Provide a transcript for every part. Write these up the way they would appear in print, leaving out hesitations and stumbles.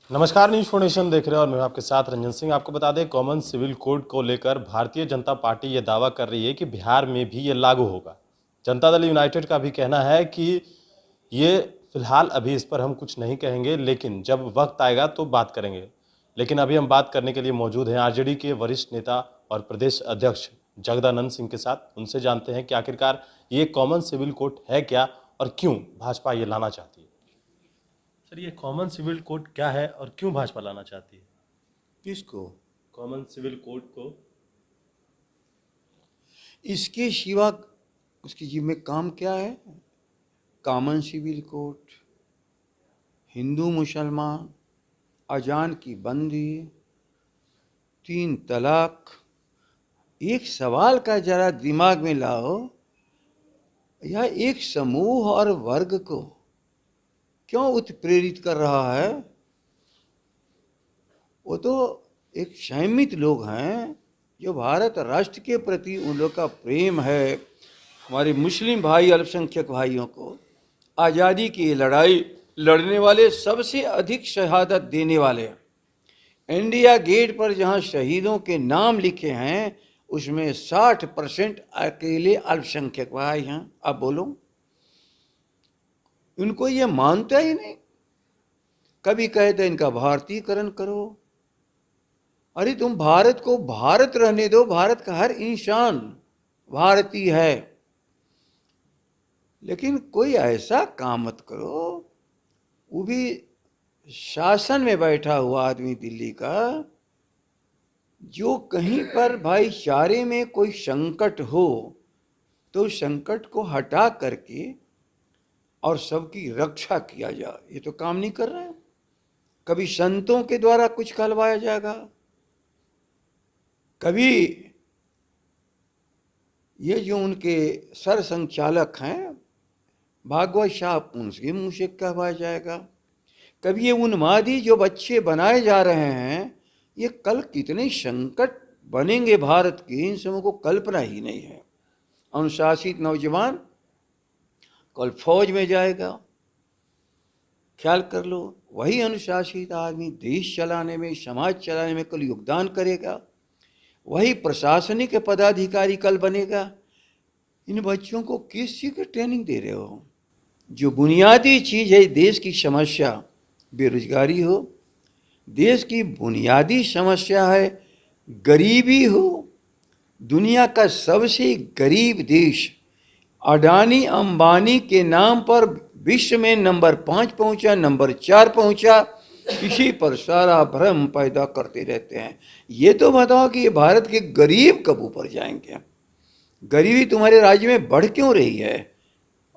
नमस्कार, न्यूज फोर्नेशन देख रहे हैं और मैं आपके साथ रंजन सिंह। आपको बता दें, कॉमन सिविल कोड को लेकर भारतीय जनता पार्टी ये दावा कर रही है कि बिहार में भी ये लागू होगा। जनता दल यूनाइटेड का भी कहना है कि ये फिलहाल अभी इस पर हम कुछ नहीं कहेंगे, लेकिन जब वक्त आएगा तो बात करेंगे। लेकिन अभी हम बात करने के लिए मौजूद हैं आरजेडी के वरिष्ठ नेता और प्रदेश अध्यक्ष जगदानंद सिंह के साथ। उनसे जानते हैं कि आखिरकार ये कॉमन सिविल कोड है क्या और क्यों भाजपा ये लाना चाहती है। सर, ये कॉमन सिविल कोड क्या है और क्यों भाजपा लाना चाहती है? किसको? कॉमन सिविल कोड को। इसके सिवा उसकी जिम्मे में काम क्या है? कॉमन सिविल कोड, हिंदू मुसलमान, अजान की बंदी, 3 तलाक। एक सवाल का जरा दिमाग में लाओ, यह एक समूह और वर्ग को क्यों उत्प्रेरित कर रहा है? वो तो एक संयमित लोग हैं जो भारत राष्ट्र के प्रति उन लोग का प्रेम है। हमारे मुस्लिम भाई, अल्पसंख्यक भाइयों को आज़ादी की लड़ाई लड़ने वाले, सबसे अधिक शहादत देने वाले, इंडिया गेट पर जहां शहीदों के नाम लिखे हैं उसमें 60% अकेले अल्पसंख्यक भाई हैं। अब बोलो, उनको ये मानता ही नहीं। कभी कहते इनका भारतीयकरण करो। अरे तुम भारत को भारत रहने दो, भारत का हर इंसान भारतीय है। लेकिन कोई ऐसा काम मत करो, वो भी शासन में बैठा हुआ आदमी दिल्ली का, जो कहीं पर भाईचारे में कोई संकट हो तो संकट को हटा करके और सबकी रक्षा किया जाए, ये तो काम नहीं कर रहे हैं। कभी संतों के द्वारा कुछ कहलवाया जाएगा, कभी ये जो उनके सर संचालक हैं भागवत साहब, उनके मुंह से कहवाया जाएगा। कभी ये उन्मादी जो बच्चे बनाए जा रहे हैं, ये कल कितने संकट बनेंगे भारत के, इन सबों को कल्पना ही नहीं है। अनुशासित नौजवान कल फौज में जाएगा, ख्याल कर लो। वही अनुशासित आदमी देश चलाने में, समाज चलाने में कल योगदान करेगा। वही प्रशासनिक पदाधिकारी कल बनेगा। इन बच्चों को किस चीज़ की ट्रेनिंग दे रहे हो? जो बुनियादी चीज़ है देश की समस्या, बेरोजगारी हो, देश की बुनियादी समस्या है गरीबी हो। दुनिया का सबसे गरीब देश अडानी अंबानी के नाम पर विश्व में नंबर 5 पहुंचा, नंबर 4 पहुंचा। इसी पर सारा भ्रम पैदा करते रहते हैं। ये तो बताओ कि ये भारत के गरीब कब ऊपर जाएंगे? गरीबी तुम्हारे राज्य में बढ़ क्यों रही है?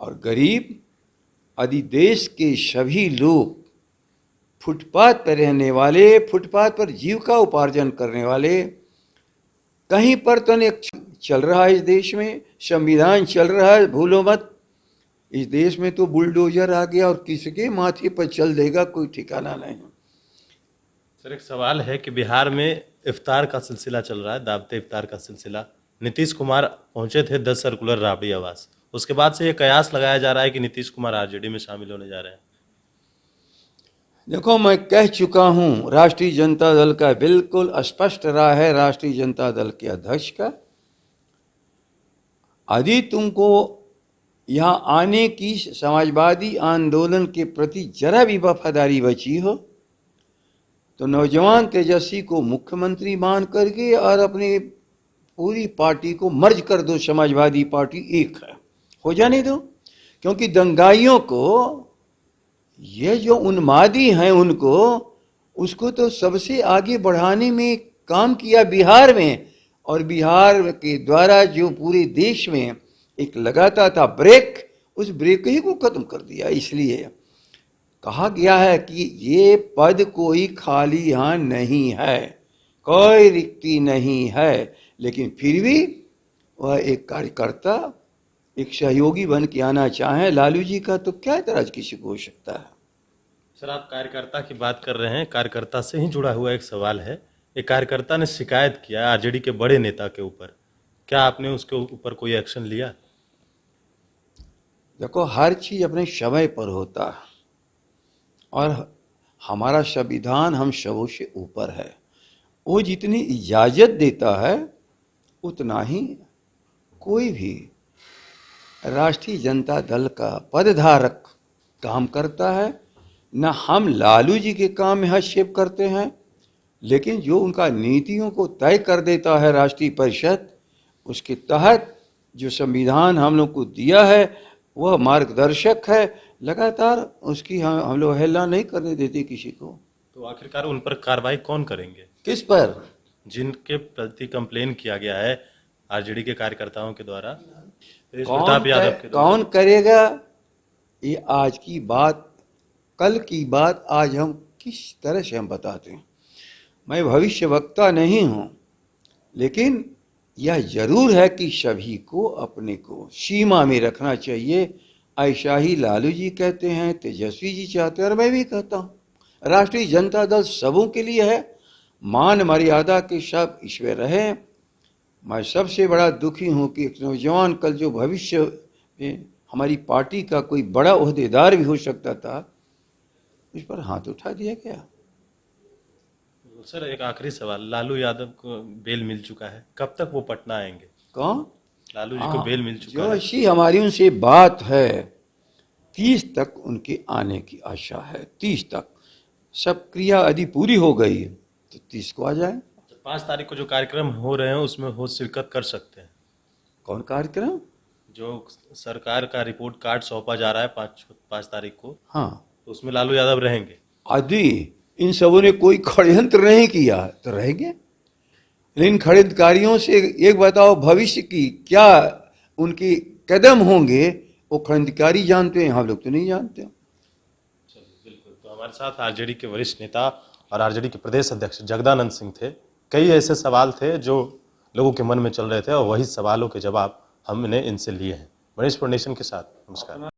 और गरीब यदि देश के सभी लोग फुटपाथ पर रहने वाले, फुटपाथ पर जीविका उपार्जन करने वाले, कहीं पर तो चल रहा है इस देश में, संविधान चल रहा है, भूलो मत। इस देश में तो बुलडोजर आ गया और किसके माथे पर चल देगा कोई ठिकाना नहीं। सर, एक सवाल है कि बिहार में इफ्तार का सिलसिला चल रहा है, दावते इफ्तार का सिलसिला। नीतीश कुमार पहुंचे थे 10 सर्कुलर राबड़ी आवास, उसके बाद से ये कयास लगाया जा रहा है कि नीतीश कुमार आरजेडी में शामिल होने जा रहे हैं। देखो, मैं कह चुका हूं, राष्ट्रीय जनता दल का बिल्कुल स्पष्ट रहा है, राष्ट्रीय जनता दल के अध्यक्ष का, यदि तुमको यहाँ आने की समाजवादी आंदोलन के प्रति जरा भी वफादारी बची हो तो नौजवान तेजस्वी को मुख्यमंत्री मान करके और अपनी पूरी पार्टी को मर्ज कर दो। समाजवादी पार्टी एक है, हो जाने दो। क्योंकि दंगाइयों को, ये जो उन्मादी हैं उनको, उसको तो सबसे आगे बढ़ाने में काम किया बिहार में, और बिहार के द्वारा जो पूरे देश में एक लगाता था ब्रेक, उस ब्रेक ही को खत्म कर दिया। इसलिए कहा गया है कि ये पद कोई खाली यहाँ नहीं है, कोई रिक्ति नहीं है, लेकिन फिर भी वह एक कार्यकर्ता, एक सहयोगी बन के आना चाहे लालू जी का, तो क्या एतराज किसी को हो सकता है? सर, आप कार्यकर्ता की बात कर रहे हैं, कार्यकर्ता से ही जुड़ा हुआ एक सवाल है। एक कार्यकर्ता ने शिकायत किया आरजेडी के बड़े नेता के ऊपर, क्या आपने उसके ऊपर कोई एक्शन लिया? देखो, हर चीज अपने समय पर होता है, और हमारा संविधान हम सबों से ऊपर है। वो जितनी इजाज़त देता है उतना ही कोई भी राष्ट्रीय जनता दल का पदधारक काम करता है। न हम लालू जी के काम में हस्तक्षेप करते हैं, लेकिन जो उनका नीतियों को तय कर देता है राष्ट्रीय परिषद, उसके तहत जो संविधान हम लोग को दिया है वह मार्गदर्शक है। लगातार उसकी हम लोग अवहेलना नहीं करने देते किसी को। तो आखिरकार उन पर कार्रवाई कौन करेंगे, किस पर? जिनके प्रति कंप्लेन किया गया है आरजेडी के कार्यकर्ताओं के द्वारा, तेज कौन प्रताप यादव के द्वारा? कौन करेगा? ये आज की बात, कल की बात आज हम किस तरह से हम बताते हैं। मैं भविष्य वक्ता नहीं हूँ, लेकिन यह जरूर है कि सभी को अपने को सीमा में रखना चाहिए। ऐसा ही लालू जी कहते हैं, तेजस्वी जी चाहते हैं और मैं भी कहता हूँ। राष्ट्रीय जनता दल सबों के लिए है। मान मर्यादा के सब ईश्वर रहे। मैं सबसे बड़ा दुखी हूँ कि एक नौजवान कल जो भविष्य में हमारी पार्टी का कोई बड़ा ओहदेदार भी हो सकता था, उस पर हाथ उठा दिया गया। सर एक आखिरी सवाल, लालू यादव को बेल मिल चुका है, कब तक वो पटना आएंगे? कौन? लालू जी को बेल मिल चुका जो है। ऐसी हमारी उनसे बात है, 30 तक उनके आने की आशा है। 30 तक सब क्रिया यदि पूरी हो गई तो 30 को आ जाए। 5 तारीख को जो कार्यक्रम हो रहे हैं उसमें वो शिरकत कर सकते हैं। कौन कार्यक्रम? जो सरकार का रिपोर्ट कार्ड सौंपा जा रहा है 5 तारीख को, हाँ, तो उसमें लालू यादव रहेंगे। यदि इन सबों ने कोई षड्यंत्र नहीं किया तो रहेंगे। लेकिन षड्यंत्रकारियों से एक बताओ, भविष्य की क्या उनकी कदम होंगे, वो षड्यंत्रकारी जानते हैं, हम लोग तो नहीं जानते। चलिए, बिल्कुल। तो हमारे साथ आरजेडी के वरिष्ठ नेता और आरजेडी के प्रदेश अध्यक्ष जगदानंद सिंह थे। कई ऐसे सवाल थे जो लोगों के मन में चल रहे थे और वही सवालों के जवाब हमने इनसे लिए हैं। मनीष नेशन के साथ, नमस्कार।